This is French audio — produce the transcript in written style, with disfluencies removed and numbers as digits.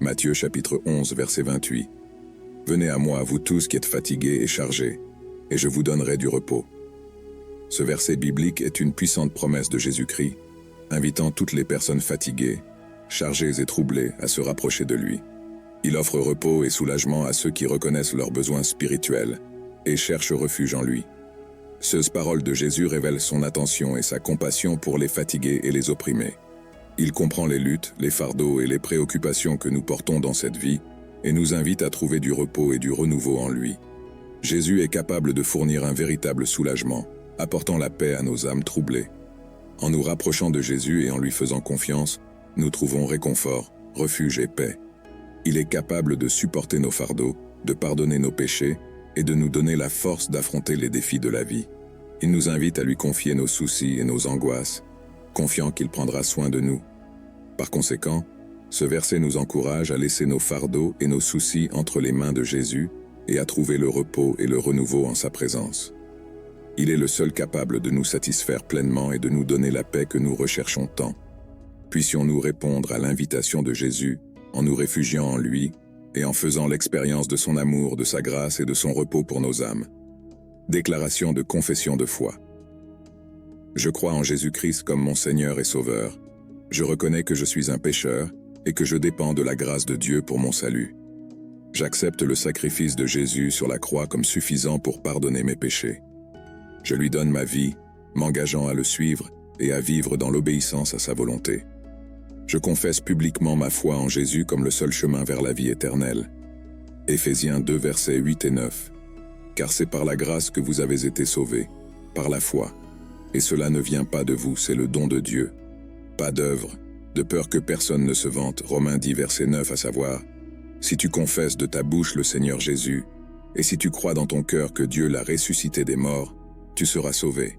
Matthieu chapitre 11 verset 28. Venez à moi, vous tous qui êtes fatigués et chargés, et je vous donnerai du repos. Ce verset biblique est une puissante promesse de Jésus-Christ, invitant toutes les personnes fatiguées, chargées et troublées à se rapprocher de lui. Il offre repos et soulagement à ceux qui reconnaissent leurs besoins spirituels et cherchent refuge en lui. Ces paroles de Jésus révèlent son attention et sa compassion pour les fatigués et les opprimés. Il comprend les luttes, les fardeaux et les préoccupations que nous portons dans cette vie et nous invite à trouver du repos et du renouveau en lui. Jésus est capable de fournir un véritable soulagement, apportant la paix à nos âmes troublées. En nous rapprochant de Jésus et en lui faisant confiance, nous trouvons réconfort, refuge et paix. Il est capable de supporter nos fardeaux, de pardonner nos péchés et de nous donner la force d'affronter les défis de la vie. Il nous invite à lui confier nos soucis et nos angoisses, confiant qu'il prendra soin de nous. Par conséquent, ce verset nous encourage à laisser nos fardeaux et nos soucis entre les mains de Jésus et à trouver le repos et le renouveau en sa présence. Il est le seul capable de nous satisfaire pleinement et de nous donner la paix que nous recherchons tant. Puissions-nous répondre à l'invitation de Jésus en nous réfugiant en lui et en faisant l'expérience de son amour, de sa grâce et de son repos pour nos âmes. Déclaration de confession de foi. Je crois en Jésus-Christ comme mon Seigneur et Sauveur. Je reconnais que je suis un pécheur et que je dépends de la grâce de Dieu pour mon salut. J'accepte le sacrifice de Jésus sur la croix comme suffisant pour pardonner mes péchés. Je lui donne ma vie, m'engageant à le suivre et à vivre dans l'obéissance à sa volonté. Je confesse publiquement ma foi en Jésus comme le seul chemin vers la vie éternelle. Éphésiens 2 versets 8 et 9. Car c'est par la grâce que vous avez été sauvés, par la foi. Et cela ne vient pas de vous, c'est le don de Dieu. Pas d'œuvre, de peur que personne ne se vante. Romains 10 verset 9, à savoir, si tu confesses de ta bouche le Seigneur Jésus, et si tu crois dans ton cœur que Dieu l'a ressuscité des morts, tu seras sauvé.